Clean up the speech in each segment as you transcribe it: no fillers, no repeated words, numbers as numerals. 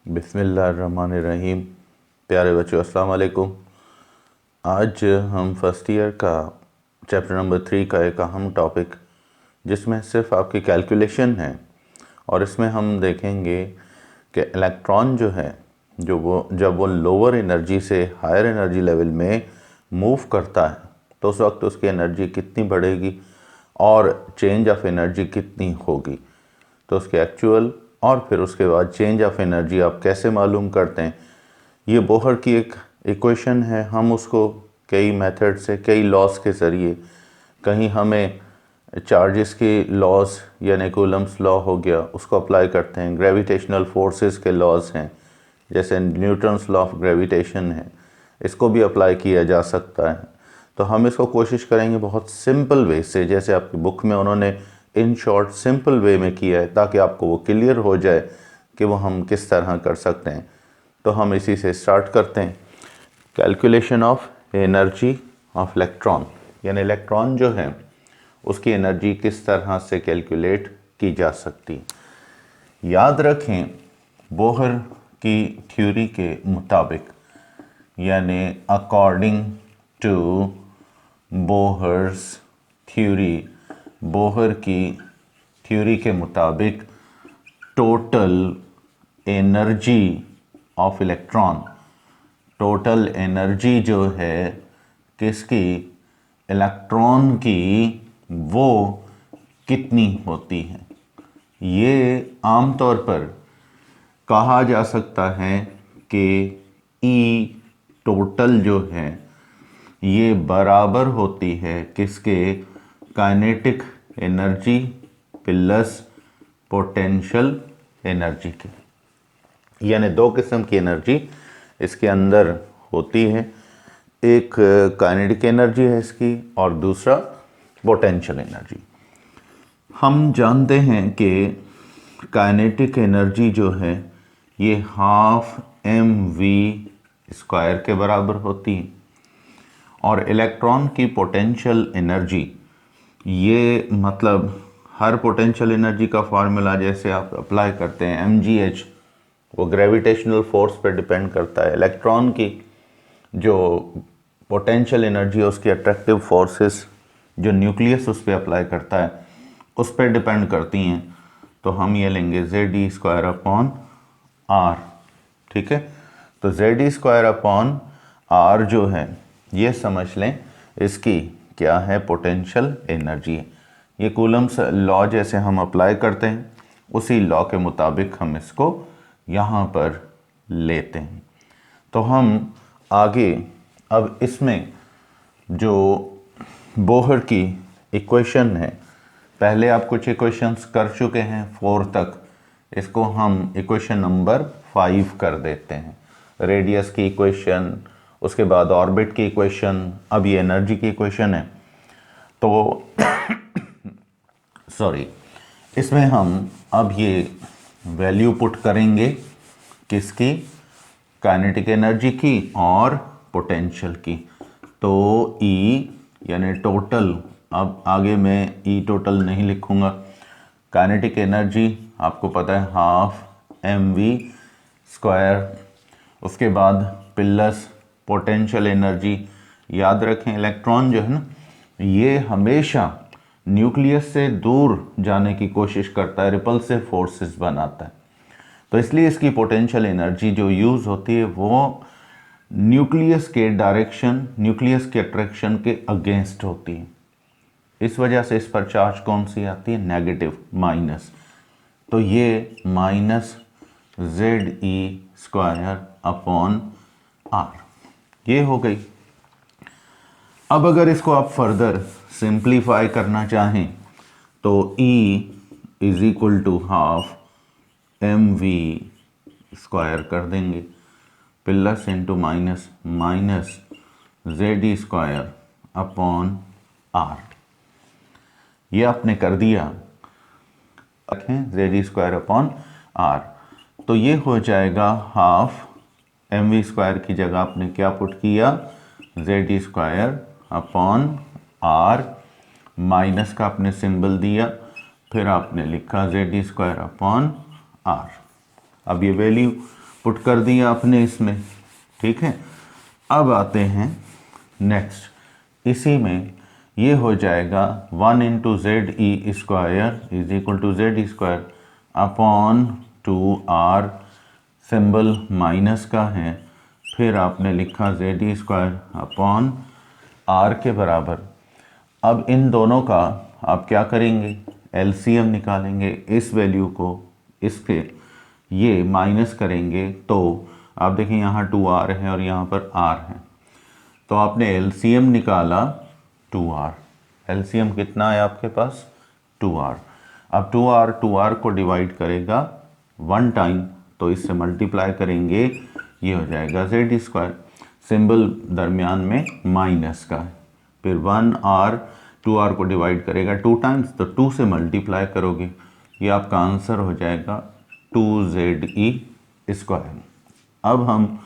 बिस्मिल्लाहिर्रहमानिर्रहीम। प्यारे बच्चों, अस्सलाम वालेकुम। आज हम फर्स्ट ईयर का चैप्टर नंबर 3 का एक अहम टॉपिक, जिसमें सिर्फ आपकी कैलकुलेशन है, और इसमें हम देखेंगे कि इलेक्ट्रॉन जो है जब वो लोअर एनर्जी से हायर एनर्जी लेवल में मूव करता है तो उस वक्त उसकी एनर्जी कितनी बढ़ेगी और चेंज ऑफ एनर्जी कितनी होगी। तो उसके एक्चुअल और फिर उसके बाद चेंज ऑफ एनर्जी आप कैसे मालूम करते हैं। ये बोहर की एक इक्वेशन है। हम उसको कई मेथड से, कई लॉस के ज़रिए, कहीं हमें चार्जेस के लॉस यानी कूलम्स लॉ हो गया, उसको अप्लाई करते हैं। ग्रेविटेशनल फोर्सेस के लॉज हैं, जैसे न्यूटन्स लॉ ऑफ ग्रेविटेशन है, इसको भी अप्लाई किया जा सकता है। तो हम इसको कोशिश करेंगे बहुत सिंपल वे से, जैसे आपकी बुक में उन्होंने इन शॉर्ट सिंपल वे में किया है, ताकि आपको वो क्लियर हो जाए कि वो हम किस तरह कर सकते हैं। तो हम इसी से स्टार्ट करते हैं। Calculation of energy of electron, यानी इलेक्ट्रॉन जो है उसकी एनर्जी किस तरह से कैलकुलेट की जा सकती है। याद रखें, बोहर की थ्योरी के मुताबिक, यानी according to Bohr's theory, Bohr की थ्योरी के मुताबिक total energy of electron, total energy जो है किसकी, इलेक्ट्रॉन की, वो कितनी होती है। ये आमतौर पर कहा जा सकता है कि ई टोटल जो है ये बराबर होती है किसके, kinetic energy plus potential energy की। यानी दो किस्म की एनर्जी इसके अंदर होती है, एक काइनेटिक एनर्जी है इसकी और दूसरा पोटेंशियल एनर्जी। हम जानते हैं कि काइनेटिक एनर्जी जो है ये हाफ mv² के बराबर होती है, और इलेक्ट्रॉन की पोटेंशियल एनर्जी, ये मतलब हर पोटेंशियल एनर्जी का फार्मूला जैसे आप अप्लाई करते हैं mgh, वो ग्रेविटेशनल फोर्स पर डिपेंड करता है। इलेक्ट्रॉन की जो पोटेंशियल एनर्जी है उसकी अट्रैक्टिव फोर्सेस जो न्यूक्लियस उस पर अप्लाई करता है उस पर डिपेंड करती हैं। तो हम ये लेंगे Zd²/r, ठीक है। तो Zd²/r जो है ये समझ लें इसकी क्या है, पोटेंशियल एनर्जी है। ये कूलम्स लॉ जैसे हम अप्लाई करते हैं उसी लॉ के मुताबिक हम इसको यहाँ पर लेते हैं। तो हम आगे अब इसमें जो बोहर की इक्वेशन है, पहले आप कुछ इक्वेशंस कर चुके हैं 4 तक, इसको हम इक्वेशन नंबर 5 कर देते हैं। रेडियस की इक्वेशन, उसके बाद ऑर्बिट की इक्वेशन, अब ये एनर्जी की इक्वेशन है। तो सॉरी, इसमें हम अब ये वैल्यू पुट करेंगे किसकी, काइनेटिक एनर्जी की और पोटेंशियल की। तो E यानी टोटल, अब आगे मैं E टोटल नहीं लिखूंगा, काइनेटिक एनर्जी आपको पता है हाफ mv², उसके बाद प्लस पोटेंशियल एनर्जी। याद रखें इलेक्ट्रॉन जो है ना, ये हमेशा न्यूक्लियस से दूर जाने की कोशिश करता है, रिपल्सिव फोर्सेस बनाता है। तो इसलिए इसकी पोटेंशियल एनर्जी जो यूज़ होती है वो न्यूक्लियस के डायरेक्शन, न्यूक्लियस के अट्रैक्शन के अगेंस्ट होती है। इस वजह से इस पर चार्ज कौन सी आती है, नेगेटिव, माइनस। तो ये -Ze²/r ये हो गई। अब अगर इसको आप फर्दर सिंप्लीफाई करना चाहें तो E = हाफ mv² कर देंगे, प्लस इंटू माइनस Zd²/r। ये आपने कर दिया, रखें Zd²/r। तो ये हो जाएगा हाफ mv² की जगह आपने क्या पुट किया, Zd²/r, माइनस का आपने सिंबल दिया, फिर आपने लिखा Zd²/r। अब ये वैल्यू पुट कर दिया आपने इसमें, ठीक है। अब आते हैं नेक्स्ट, इसी में ये हो जाएगा 1 into Z E square is equal to Z square upon 2r, symbol minus का है, फिर आपने लिखा जेड ई स्क्वायर अपॉन r के बराबर। अब इन दोनों का आप क्या करेंगे, एलसीएम निकालेंगे, इस वैल्यू को इसके ये माइनस करेंगे तो आप देखें यहाँ 2r है और यहाँ पर r है, तो आपने एलसीएम निकाला 2r, एलसीएम कितना है आपके पास 2r। अब 2r को डिवाइड करेगा 1 टाइम, तो इससे मल्टीप्लाई करेंगे, ये हो जाएगा जेड स्क्वायर, सिंबल दरमियान में माइनस का है, फिर 1r 2r को डिवाइड करेगा 2 टाइम्स, तो 2 से मल्टीप्लाई करोगे, ये आपका आंसर हो जाएगा 2ze स्क्वायर। अब हम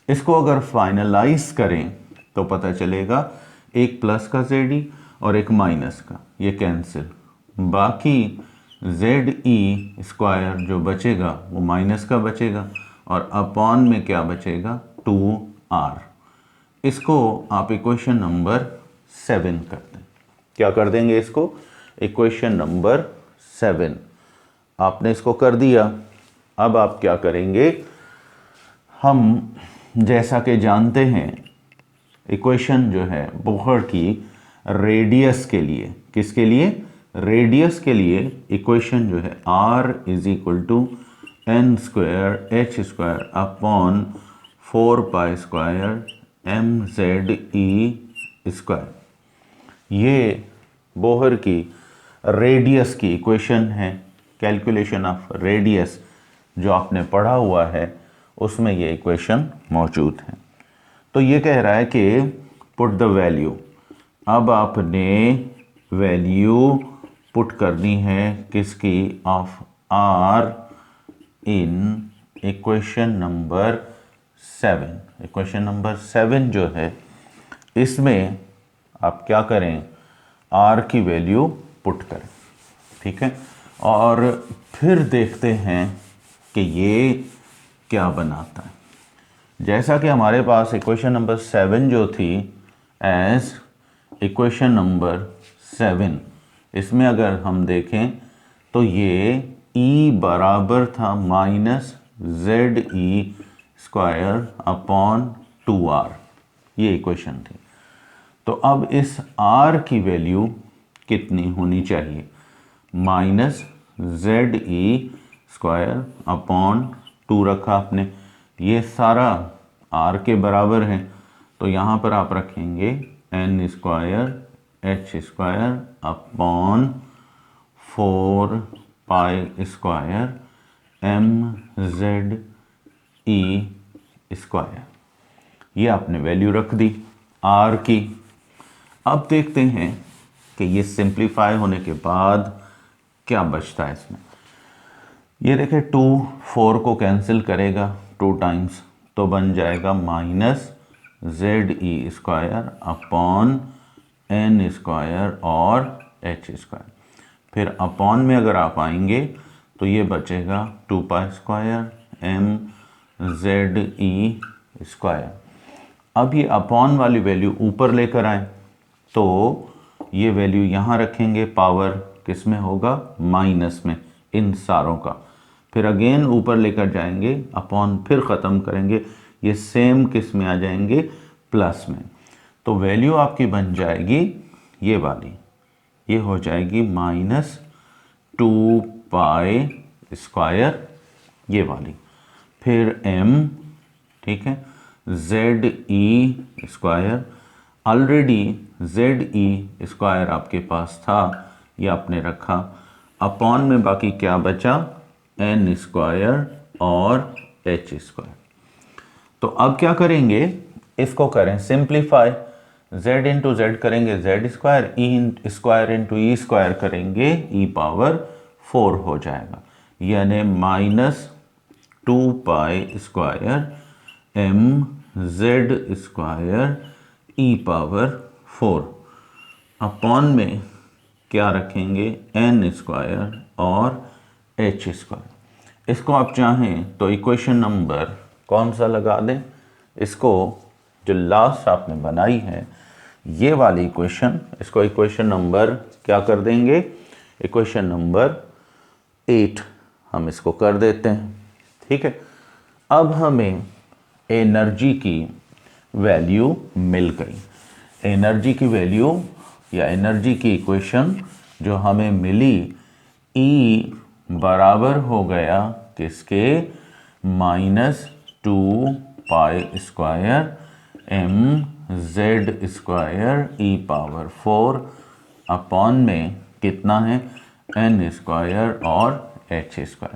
इसको अगर फाइनलाइज करें तो पता चलेगा एक प्लस का जेड और एक माइनस का, ये कैंसिल, बाकी जेड ई स्क्वायर जो बचेगा वो माइनस का बचेगा और अपॉन में क्या बचेगा 2r। इसको आप इक्वेशन नंबर 7 कर दें, क्या कर देंगे इसको, इक्वेशन नंबर 7 आपने इसको कर दिया। अब आप क्या करेंगे, हम जैसा कि जानते हैं इक्वेशन जो है बोहर की रेडियस के लिए, किसके लिए, रेडियस के लिए इक्वेशन जो है r is equal to n square H square upon 4 pi square M Z E square, ये बोहर की रेडियस की इक्वेशन है। कैलकुलेशन ऑफ रेडियस जो आपने पढ़ा हुआ है उसमें ये इक्वेशन मौजूद है। तो ये कह रहा है कि पुट द वैल्यू, अब आपने वैल्यू पुट करनी है किसकी, of r in equation number 7। Equation number 7 जो है इसमें आप क्या करें, r की वैल्यू पुट करें, ठीक है, और फिर देखते हैं कि ये क्या बनाता है। जैसा कि हमारे पास इक्वेशन नंबर 7 जो थी एज इक्वेशन नंबर 7, इसमें अगर हम देखें तो ये e बराबर था माइनस जेड ई स्क्वायर अपॉन 2r, ये इक्वेशन थी। तो अब इस r की वैल्यू कितनी होनी चाहिए, माइनस जेड ई स्क्वायर अपॉन 2 रखा आपने, ये सारा r के बराबर है, तो यहाँ पर आप रखेंगे N square H square upon 4 pi square M Z ई स्क्वायर, ये आपने वैल्यू रख दी r की। अब देखते हैं कि ये सिंप्लीफाई होने के बाद क्या बचता है इसमें। ये देखें 2 4 को कैंसिल करेगा 2 टाइम्स, तो बन जाएगा माइनस जेड ई स्क्वायर अपॉन एन स्क्वायर और एच स्क्वायर, फिर अपॉन में अगर आप आएंगे तो ये बचेगा 2 pi square M Z E square. अब ये अपॉन वाली वैल्यू ऊपर लेकर आए तो ये वैल्यू यहाँ रखेंगे, पावर किस में होगा, माइनस में, इन सारों का, फिर अगेन ऊपर लेकर जाएंगे, अपॉन फिर ख़त्म करेंगे, ये सेम किस में आ जाएंगे, प्लस में। तो वैल्यू आपकी बन जाएगी ये वाली, ये हो जाएगी माइनस 2 पाई स्क्वायर ये वाली, फिर m, ठीक है, Z E square, already Z E square आपके पास था, ये आपने रखा, अपॉन में बाकी क्या बचा, एन स्क्वायर और एच स्क्वायर। तो अब क्या करेंगे, इसको करें सिंप्लीफाई, z इंटू जेड करेंगे Z square, E square into E square करेंगे ई पावर 4 हो जाएगा, यानी minus 2 pi square M Z square E power 4, upon में क्या रखेंगे, एन स्क्वायर और एच स्क्वायर। इसको आप चाहें तो इक्वेशन नंबर कौन सा लगा दें, इसको जो लास्ट आपने बनाई है ये वाली इक्वेशन, इसको इक्वेशन नंबर क्या कर देंगे, इक्वेशन नंबर 8 हम इसको कर देते हैं। ठीक है, अब हमें एनर्जी की वैल्यू मिल गई। एनर्जी की वैल्यू या एनर्जी की इक्वेशन जो हमें मिली, E बराबर हो गया किसके, -2π² mz² अपॉन में कितना है, n² और h²।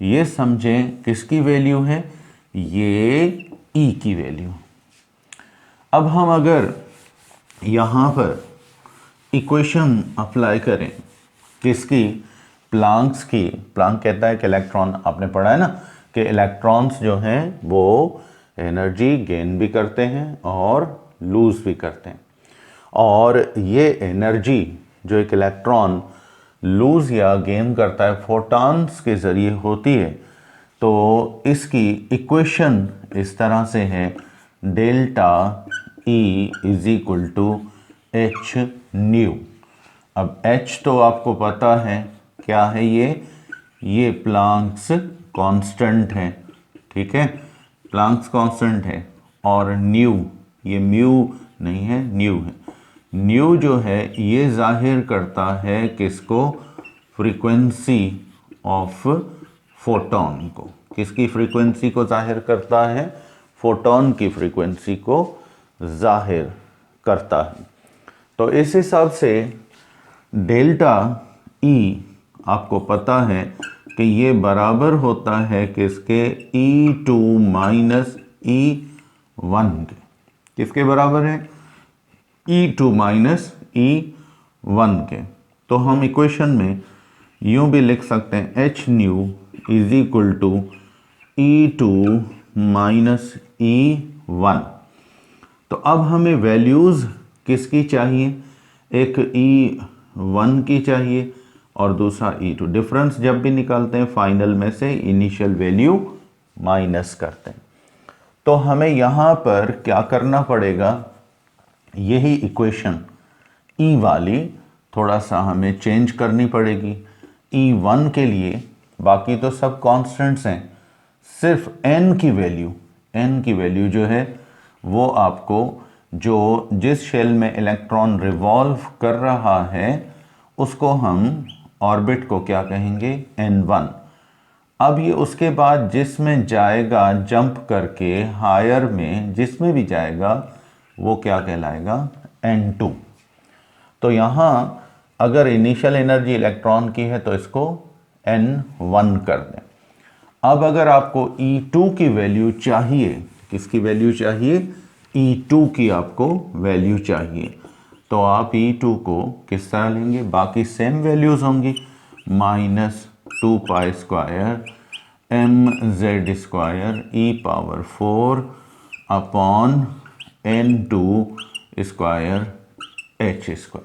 ये समझें किसकी वैल्यू है, ये E की वैल्यू। अब हम अगर यहाँ पर इक्वेशन अप्लाई करें किसकी, प्लांक्स की। प्लांक कहता है कि इलेक्ट्रॉन, आपने पढ़ा है ना कि इलेक्ट्रॉन्स जो हैं वो एनर्जी गेन भी करते हैं और लूज भी करते हैं, और ये एनर्जी जो एक इलेक्ट्रॉन लूज या गेन करता है फोटॉन्स के ज़रिए होती है। तो इसकी इक्वेशन इस तरह से है, डेल्टा E = h न्यू। अब h तो आपको पता है क्या है, ये प्लांक्स कांस्टेंट है। ठीक है, प्लांक्स कांस्टेंट है, और न्यू, ये म्यू नहीं है, न्यू है। न्यू जो है ये जाहिर करता है किसको, फ्रीक्वेंसी ऑफ फोटॉन को। किसकी फ्रीक्वेंसी को जाहिर करता है, फोटॉन की फ्रीक्वेंसी को जाहिर करता है। तो इस हिसाब से डेल्टा E आपको पता है कि ये बराबर होता है किसके, E2 - E1 के। किसके बराबर है, E2 - E1 के। तो हम इक्वेशन में यूं भी लिख सकते हैं, h न्यू = E2 - E1। तो अब हमें वैल्यूज़ किसकी चाहिए, एक E1 की चाहिए और दूसरा E2। डिफरेंस जब भी निकालते हैं फाइनल में से इनिशियल वैल्यू माइनस करते हैं। तो हमें यहाँ पर क्या करना पड़ेगा, यही इक्वेशन E वाली थोड़ा सा हमें चेंज करनी पड़ेगी। E1 के लिए बाकी तो सब कॉन्स्टेंट्स हैं, सिर्फ n की वैल्यू जो है वो आपको, जो जिस शेल में इलेक्ट्रॉन रिवॉल्व कर रहा है उसको हम ऑर्बिट को क्या कहेंगे, n1। अब ये उसके बाद जिसमें जाएगा जंप करके हायर में, जिसमें भी जाएगा वो क्या कहलाएगा, n2। तो यहाँ अगर इनिशियल एनर्जी इलेक्ट्रॉन की है तो इसको n1 कर दें। अब अगर आपको E2 की वैल्यू चाहिए, किसकी वैल्यू चाहिए, E2 की आपको वैल्यू चाहिए, तो आप E2 को किस तरह लेंगे, बाकी सेम वैल्यूज होंगी, -2π² mz² अपॉन n2² h²।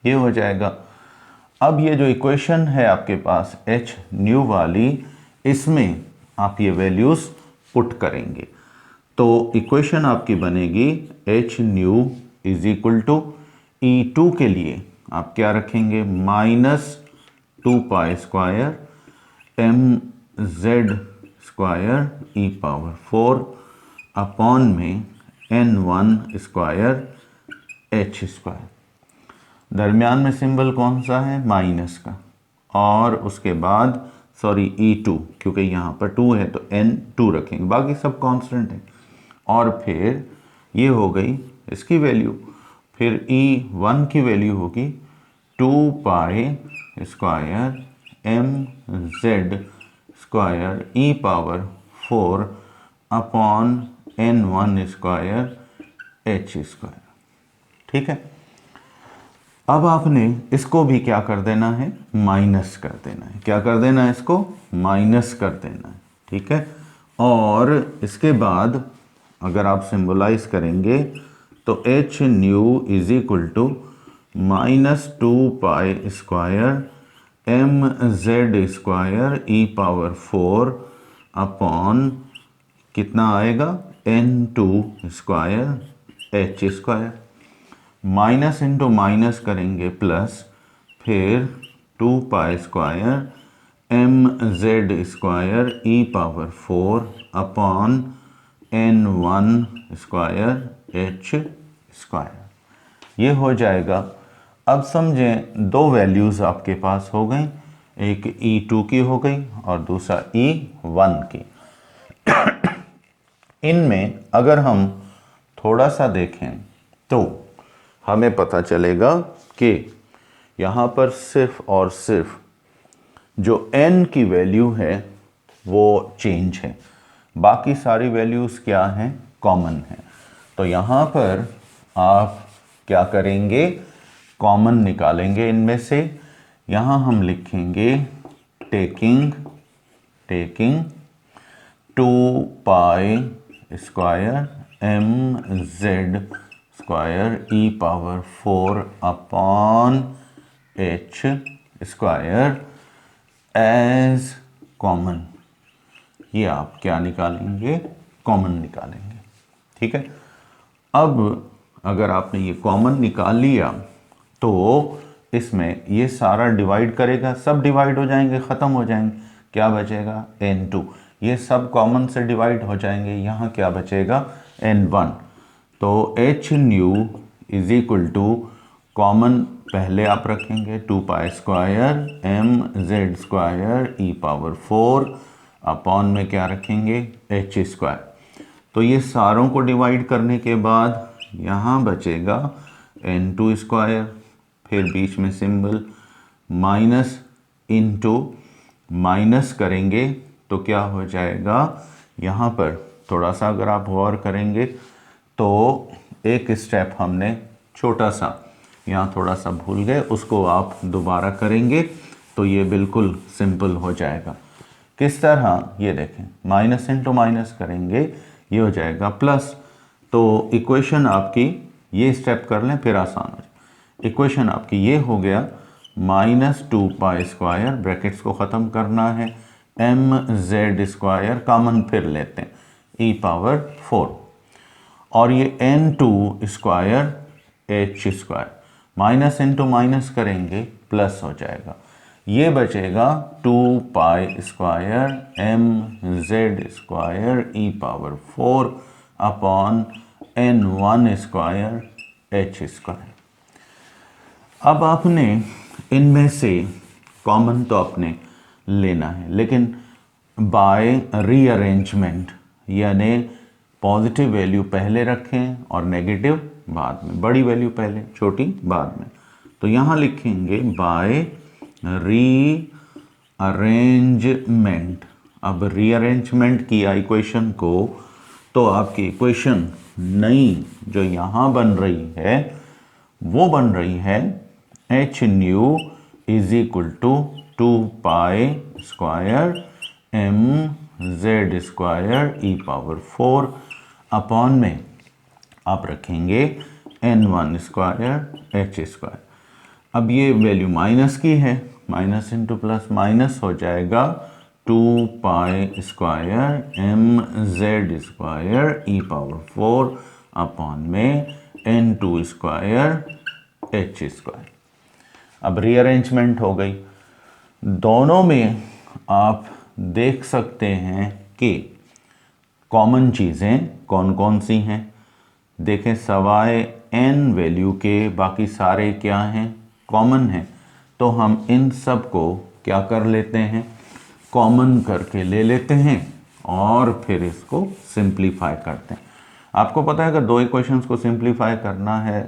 ये हो जाएगा। अब ये जो इक्वेशन है आपके पास h न्यू वाली, इसमें आप ये वैल्यूज पुट करेंगे तो इक्वेशन आपकी बनेगी h न्यू = E2 के लिए आप क्या रखेंगे, -2π² mz² अपॉन में n1² h²। दरमियान में सिंबल कौन सा है, माइनस का, और उसके बाद सॉरी E2, क्योंकि यहाँ पर 2 है तो n2 रखेंगे, बाकी सब कांस्टेंट है। और फिर ये हो गई इसकी वैल्यू, फिर E1 की वैल्यू होगी 2π² mz² अपॉन n1² h²। ठीक है, अब आपने इसको भी क्या कर देना है, माइनस कर देना है। क्या कर देना है, इसको माइनस कर देना है। ठीक है, और इसके बाद अगर आप सिंबलाइज करेंगे तो h new = -2π² mz² E4 upon कितना आएगा n2 square h square, minus into minus करेंगे प्लस, फिर 2 pi square mz square e power 4 upon n1 square h square. ये हो जाएगा। अब समझें दो वैल्यूज़ आपके पास हो गई, एक E2 की हो गई और दूसरा E1 की। इनमें अगर हम थोड़ा सा देखें तो हमें पता चलेगा कि यहाँ पर सिर्फ और सिर्फ जो n की वैल्यू है वो चेंज है, बाकी सारी वैल्यूज़ क्या हैं, कॉमन हैं। तो यहाँ पर आप क्या करेंगे, कॉमन निकालेंगे इनमें से। यहाँ हम लिखेंगे taking 2 pi square mz square e power 4 upon h square as common. ये आप क्या निकालेंगे, कॉमन निकालेंगे। ठीक है। अब अगर आपने ये कॉमन निकाल लिया तो इसमें ये सारा डिवाइड करेगा, सब डिवाइड हो जाएंगे, ख़त्म हो जाएंगे। क्या बचेगा n2, ये सब कॉमन से डिवाइड हो जाएंगे। यहाँ क्या बचेगा n1। तो h nu is equal to common पहले आप रखेंगे 2 pi square mz square e power 4 upon में क्या रखेंगे h स्क्वायर। तो ये सारों को डिवाइड करने के बाद यहाँ बचेगा n2 स्क्वायर, फिर बीच में सिंबल माइनस इंटू माइनस करेंगे तो क्या हो जाएगा, यहाँ पर थोड़ा सा अगर आप गौर करेंगे तो एक स्टेप हमने छोटा सा यहाँ थोड़ा सा भूल गए, उसको आप दोबारा करेंगे तो ये बिल्कुल सिंपल हो जाएगा। किस तरह, ये देखें, माइनस इंटू माइनस करेंगे ये हो जाएगा प्लस। तो इक्वेशन आपकी, ये स्टेप कर लें फिर आसान हो जाए। इक्वेशन आपकी ये हो गया -2 पाई स्क्वायर, ब्रैकेट्स को ख़त्म करना है, mz स्क्वायर कॉमन फिर लेते हैं e पावर 4 और ये n2 square h square, minus into minus करेंगे प्लस हो जाएगा। ये बचेगा 2 pi square mz square e power 4 upon n1 square h square. अब आपने इनमें से कॉमन तो आपने लेना है, लेकिन बाय रीअरेंजमेंट, यानी पॉजिटिव वैल्यू पहले रखें और नेगेटिव बाद में, बड़ी वैल्यू पहले छोटी बाद में। तो यहाँ लिखेंगे बाय रीअरेंजमेंट। अब रीअरेंजमेंट किया इक्वेशन को तो आपकी इक्वेशन नई जो यहाँ बन रही है वो बन रही है h nu is equal to 2 pi square mz square e power 4 upon में आप रखेंगे n1 स्क्वायर h स्क्वायर। अब ये वैल्यू माइनस की है, माइनस इंटू प्लस माइनस हो जाएगा 2 pi square mz square e power 4 upon में n2 स्क्वायर h स्क्वायर। अब रीअरेंजमेंट हो गई। दोनों में आप देख सकते हैं कि कॉमन चीज़ें कौन कौन सी हैं। देखें, सवाए n वैल्यू के बाकी सारे क्या हैं, कॉमन हैं। तो हम इन सब को क्या कर लेते हैं, कॉमन करके ले लेते हैं और फिर इसको सिंप्लीफाई करते हैं। आपको पता है अगर दो इक्वेशंस को सिंप्लीफाई करना है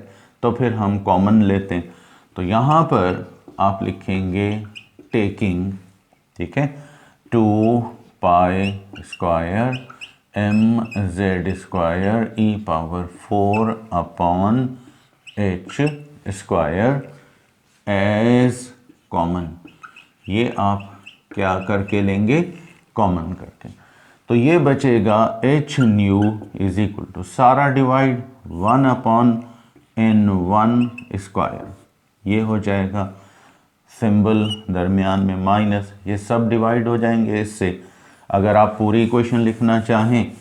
तो फिर हम कॉमन लेते हैं। तो यहाँ पर आप लिखेंगे टेकिंग, ठीक है, 2 pi square mz square e power 4 upon h square as common. ये आप क्या करके लेंगे, कॉमन करके। तो ये बचेगा h nu is equal to सारा डिवाइड 1 अपॉन n1 स्क्वायर, ये हो जाएगा सिंबल दरमियान में माइनस, ये सब डिवाइड हो जाएंगे इससे। अगर आप पूरी इक्वेशन लिखना चाहें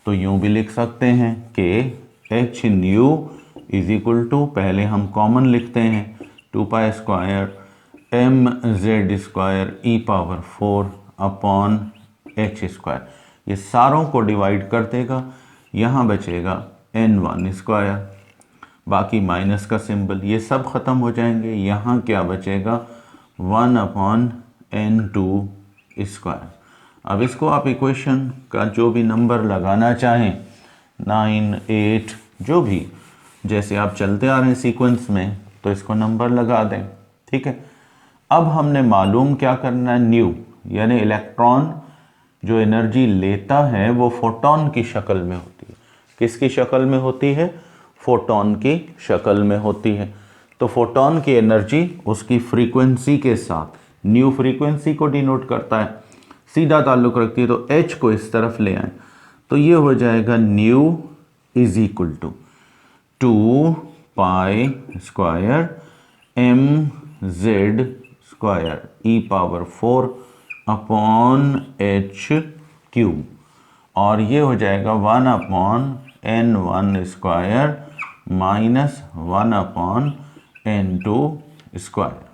तो यूँ भी लिख सकते हैं कि H nu is equal to, पहले हम कॉमन लिखते हैं 2 pi square M Z square E power 4 upon H square. ये सारों को डिवाइड कर देगा, यहाँ बचेगा n1 स्क्वायर, बाकी माइनस का सिंबल, ये सब ख़त्म हो जाएंगे। यहाँ क्या बचेगा 1 अपॉन n2 स्क्वायर। अब इसको आप इक्वेशन का जो भी नंबर लगाना चाहें 9, 8 जो भी, जैसे आप चलते आ रहे हैं सीक्वेंस में, तो इसको नंबर लगा दें। ठीक है, अब हमने मालूम क्या करना है, न्यू, यानी इलेक्ट्रॉन जो एनर्जी लेता है वो फोटोन की शक्ल में होती है। किसकी शक्ल में होती है? फोटोन की शक्ल में होती है। तो फोटोन की एनर्जी उसकी फ्रीक्वेंसी के साथ, न्यू फ्रीक्वेंसी को डिनोट करता है, सीधा ताल्लुक़ रखती है। तो एच को इस तरफ ले आए तो ये हो जाएगा nu is equal to 2 pi square M Z square E power 4 upon H cube, और ये हो जाएगा 1 upon n1 square minus 1 upon n2 square.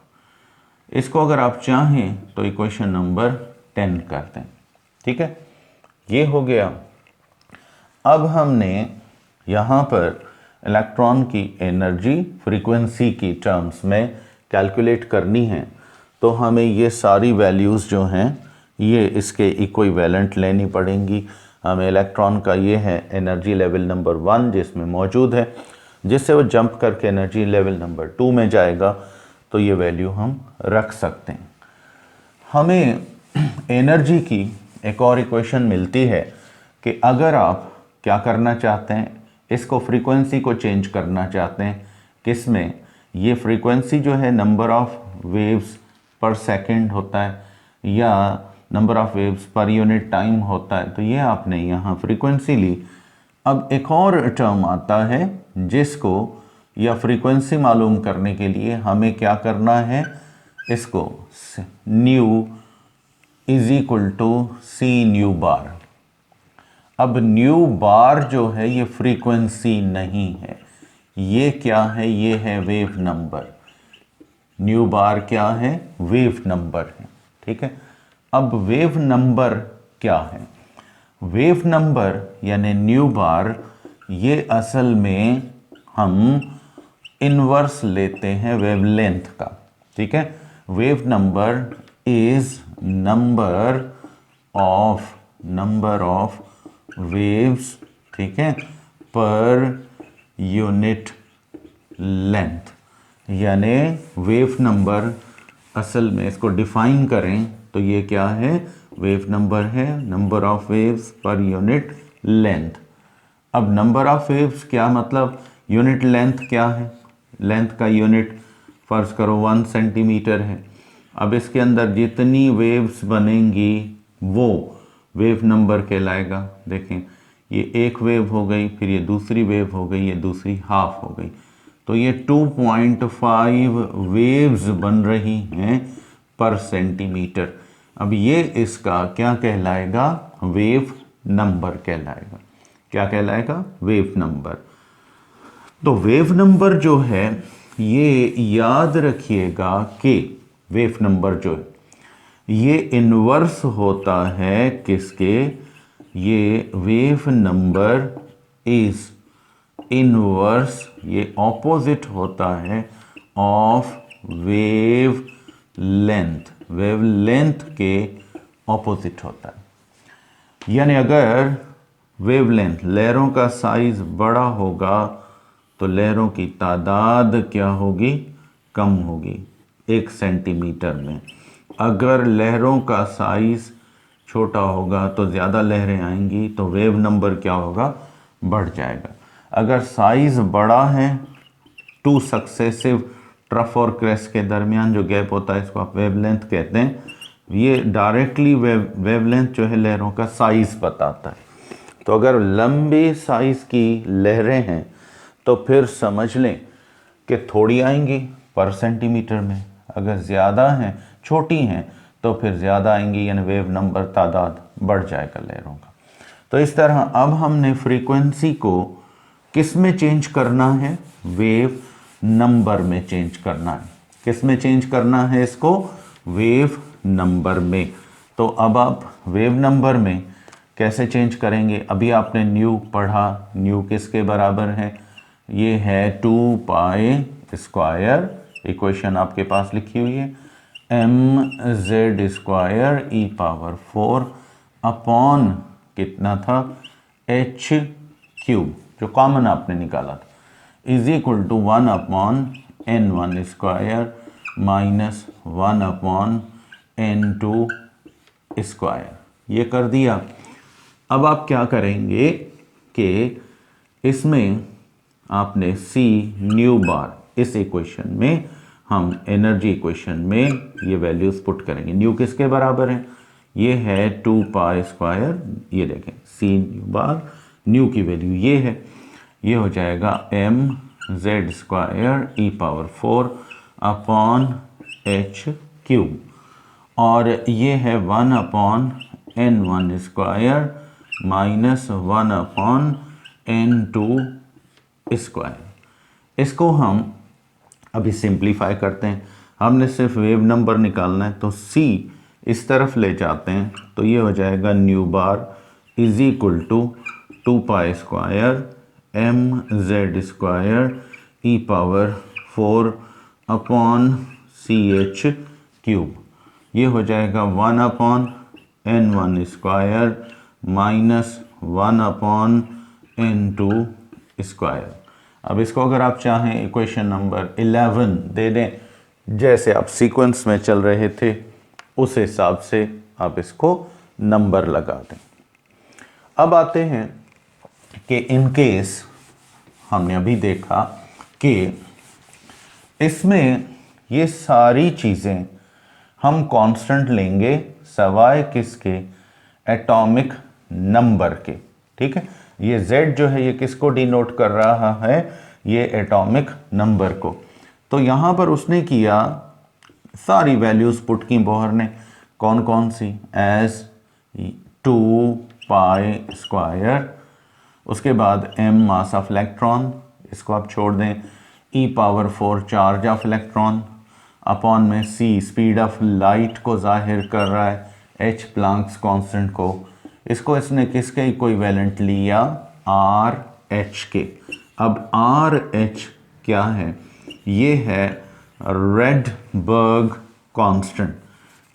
इसको अगर आप चाहें तो इक्वेशन नंबर 10 कर दें। ठीक है, ये हो गया। अब हमने यहाँ पर इलेक्ट्रॉन की एनर्जी फ्रीक्वेंसी की टर्म्स में कैलकुलेट करनी है, तो हमें ये सारी वैल्यूज़ जो हैं ये इसके इक्विवेलेंट लेनी पड़ेंगी। हमें इलेक्ट्रॉन का ये है एनर्जी लेवल नंबर 1 जिसमें मौजूद है, जिससे वो जंप करके एनर्जी लेवल नंबर 2 में जाएगा, तो ये वैल्यू हम रख सकते हैं। हमें एनर्जी की एक और इक्वेशन मिलती है कि अगर आप क्या करना चाहते हैं, इसको फ्रीक्वेंसी को चेंज करना चाहते हैं, किसमें, ये फ्रीक्वेंसी जो है नंबर ऑफ वेव्स पर सेकंड होता है या number of waves per unit time होता है, तो ये आपने यहाँ फ्रीक्वेंसी ली। अब एक और टर्म आता है जिसको, या फ्रीक्वेंसी मालूम करने के लिए हमें क्या करना है, इसको nu is equal to C nu bar. अब न्यू बार जो है ये फ्रीक्वेंसी नहीं है, ये क्या है, ये है वेव नंबर। न्यू बार क्या है, वेव नंबर है। ठीक है, अब वेव नंबर क्या है, वेव नंबर यानी न्यू बार, ये असल में हम इनवर्स लेते हैं वेवलेंथ का। ठीक है, wave number is number of waves, ठीक है, पर यूनिट लेंथ, यानी वेव नंबर असल में इसको डिफाइन करें तो ये क्या है, वेव नंबर है number of waves per unit length. अब नंबर ऑफ वेव्स क्या मतलब, यूनिट लेंथ क्या है, लेंथ का यूनिट फर्ज करो 1 सेंटीमीटर है। अब इसके अंदर जितनी वेव्स बनेंगी वो वेव नंबर कहलाएगा। देखें, ये एक वेव हो गई, फिर ये दूसरी वेव हो गई, ये दूसरी हाफ हो गई, तो ये 2.5 वेव्स बन रही हैं पर सेंटीमीटर। अब ये इसका क्या कहलाएगा, वेव नंबर कहलाएगा। क्या कहलाएगा, वेव नंबर। तो वेव नंबर जो है ये याद रखिएगा कि वेव नंबर जो है ये इन्वर्स होता है किसके, ये वेव नंबर इज इनवर्स, ये ऑपोजिट होता है of wave length, wave length के ऑपोजिट होता है। यानी अगर वेव लेंथ, लहरों का साइज बड़ा होगा तो लहरों की तादाद क्या होगी, कम होगी 1 सेंटीमीटर में। अगर लहरों का साइज छोटा होगा तो ज़्यादा लहरें आएंगी, तो वेव नंबर क्या होगा, बढ़ जाएगा। अगर साइज़ बड़ा है, 2 सक्सेसिव ट्रफ और क्रेस्ट के दरमियान जो गैप होता है इसको आप वेवलेंथ कहते हैं। ये डायरेक्टली वेवलेंथ जो है लहरों का साइज़ बताता है। तो अगर लंबी साइज़ की लहरें हैं तो फिर समझ लें कि थोड़ी आएंगी पर सेंटीमीटर में, अगर ज़्यादा हैं, छोटी हैं, तो फिर ज़्यादा आएंगी, यानी वेव नंबर तादाद बढ़ जाएगा लहरों का। तो इस तरह अब हमने फ्रीक्वेंसी को किस में चेंज करना है, वेव नंबर में चेंज करना है। किस में चेंज करना है इसको, वेव नंबर में। तो अब आप वेव नंबर में कैसे चेंज करेंगे, अभी आपने न्यू पढ़ा, न्यू किसके बराबर है, ये है 2 पाई स्क्वायर, इक्वेशन आपके पास लिखी हुई है, mz square E power 4 upon कितना था, h क्यूब जो कॉमन आपने निकाला था, is equal to 1 upon n1 square minus 1 upon n2 square. ये कर दिया। अब आप क्या करेंगे कि इसमें आपने c न्यू बार इस इक्वेशन में, हम एनर्जी इक्वेशन में ये वैल्यूज पुट करेंगे। न्यू किसके बराबर है, ये है 2 पाई स्क्वायर, ये देखें c न्यू बार, न्यू की वैल्यू ये है, ये हो जाएगा mz square E power 4 upon h cube, और ये है 1 upon n1 square minus 1 upon n2 square. इसको हम अभी सिंप्लीफाई करते हैं। हमने सिर्फ वेव नंबर निकालना है, तो c इस तरफ ले जाते हैं, तो ये हो जाएगा nu bar is equal to 2 pi square mz square E power 4 upon ch cube, ये हो जाएगा 1 upon n1 square minus 1 upon n2 square. अब इसको अगर आप चाहें इक्वेशन नंबर 11 दे दें, जैसे आप सीक्वेंस में चल रहे थे उस हिसाब से आप इसको नंबर लगा दें। अब आते हैं कि इन केस हमने अभी देखा कि इसमें ये सारी चीज़ें हम कांस्टेंट लेंगे सवाए किसके, एटॉमिक नंबर के। ठीक है, ये z जो है ये किसको डिनोट कर रहा है, ये एटॉमिक नंबर को। तो यहाँ पर उसने किया, सारी वैल्यूज पुट की बोहर ने, कौन कौन सी, एज 2 पाई स्क्वायर, उसके बाद m मास ऑफ इलेक्ट्रॉन, इसको आप छोड़ दें, e power 4 charge of electron, upon में c स्पीड ऑफ लाइट को जाहिर कर रहा है, h प्लैंक्स कांस्टेंट को, इसको इसने किसके इक्विवेलेंट लिया, आर एच के। अब आर एच क्या है, ये है रेडबर्ग कांस्टेंट।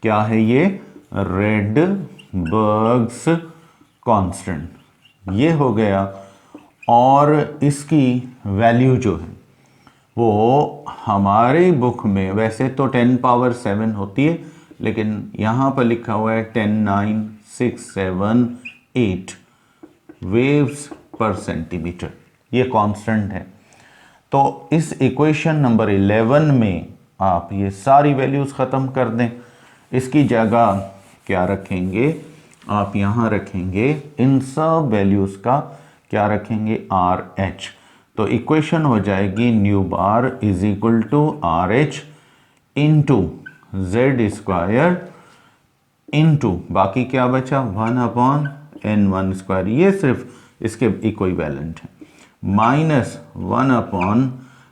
क्या है ये, रेडबर्ग्स कांस्टेंट, ये हो गया। और इसकी वैल्यू जो है वो हमारी बुक में वैसे तो 10 पावर 7 होती है, लेकिन यहाँ पर लिखा हुआ है 10.9678 वेव्स पर सेंटीमीटर, ये कांस्टेंट है। तो इस इक्वेशन नंबर 11 में आप ये सारी वैल्यूज़ ख़त्म कर दें। इसकी जगह क्या रखेंगे, आप यहाँ रखेंगे इन सब वैल्यूज़ का क्या रखेंगे, आर एच। तो इक्वेशन हो जाएगी nu bar is equal to R H into Z square into बाकी क्या बचा, 1 अपॉन n1 स्क्वायर, ये सिर्फ इसके इक्विवेलेंट है, माइनस 1 अपॉन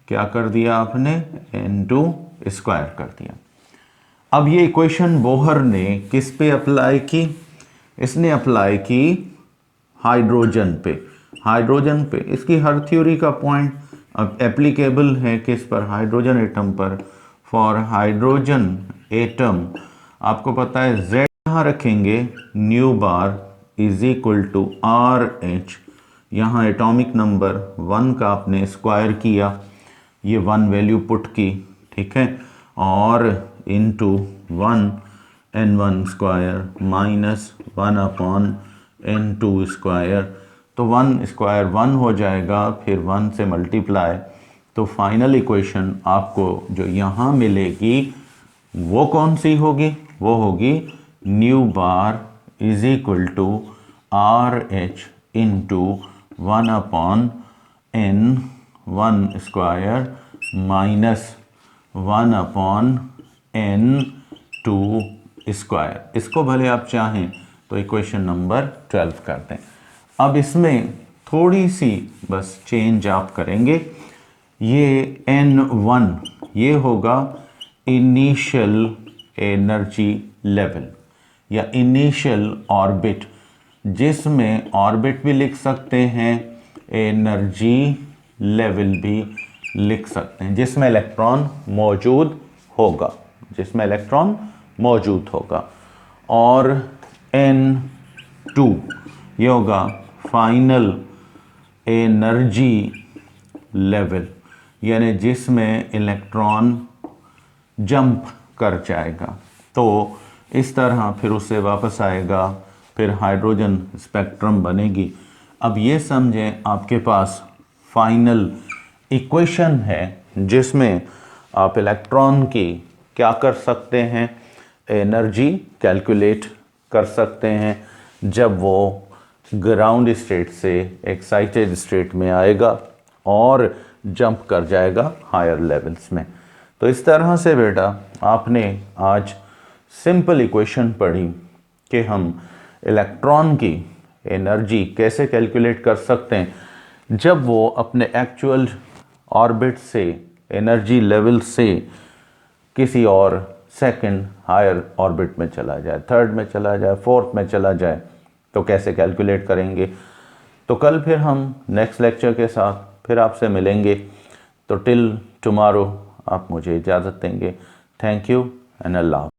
क्या कर दिया आपने, n2 स्क्वायर कर दिया। अब ये इक्वेशन बोहर ने किस पे अप्लाई की, इसने अप्लाई की हाइड्रोजन पे। हाइड्रोजन पे इसकी हर थ्योरी का पॉइंट अब एप्लीकेबल है किस पर, हाइड्रोजन एटम पर। फॉर हाइड्रोजन एटम आपको पता है z यहाँ रखेंगे, nu bar is equal to R H, यहाँ एटॉमिक नंबर 1 का आपने स्क्वायर किया, ये 1 वैल्यू पुट की, ठीक है, और into 1 n1 square minus 1 upon n2 square. तो 1 स्क्वायर 1 हो जाएगा, फिर 1 से मल्टीप्लाई, तो फाइनल इक्वेशन आपको जो यहाँ मिलेगी वो कौन सी होगी, वो होगी nu bar is equal to R H into 1 upon n1 square minus 1 upon n2 square. इसको भले आप चाहें तो इक्वेशन नंबर 12 कर दें। अब इसमें थोड़ी सी बस चेंज आप करेंगे, ये N1 ये होगा इनिशियल एनर्जी लेवल या इनिशियल ऑर्बिट, जिसमें ऑर्बिट भी लिख सकते हैं, एनर्जी लेवल भी लिख सकते हैं, जिसमें इलेक्ट्रॉन मौजूद होगा, जिसमें इलेक्ट्रॉन मौजूद होगा। और N2 ये होगा फाइनल एनर्जी लेवल, यानी जिसमें इलेक्ट्रॉन जंप कर जाएगा। तो इस तरह फिर उससे वापस आएगा, फिर हाइड्रोजन स्पेक्ट्रम बनेगी। अब ये समझें आपके पास फाइनल इक्वेशन है जिसमें आप इलेक्ट्रॉन की क्या कर सकते हैं, एनर्जी कैलकुलेट कर सकते हैं जब वो ग्राउंड स्टेट से एक्साइटेड स्टेट में आएगा और जंप कर जाएगा हायर लेवल्स में। तो इस तरह से बेटा आपने आज सिंपल इक्वेशन पढ़ी कि हम इलेक्ट्रॉन की एनर्जी कैसे कैलकुलेट कर सकते हैं जब वो अपने एक्चुअल ऑर्बिट से, एनर्जी लेवल से किसी और सेकंड हायर ऑर्बिट में चला जाए, थर्ड में चला जाए, फोर्थ में चला जाए, तो कैसे कैलकुलेट करेंगे। तो कल फिर हम नेक्स्ट लेक्चर के साथ फिर आपसे मिलेंगे। तो टिल टुमारो आप मुझे इजाज़त देंगे। Thank you and Allah.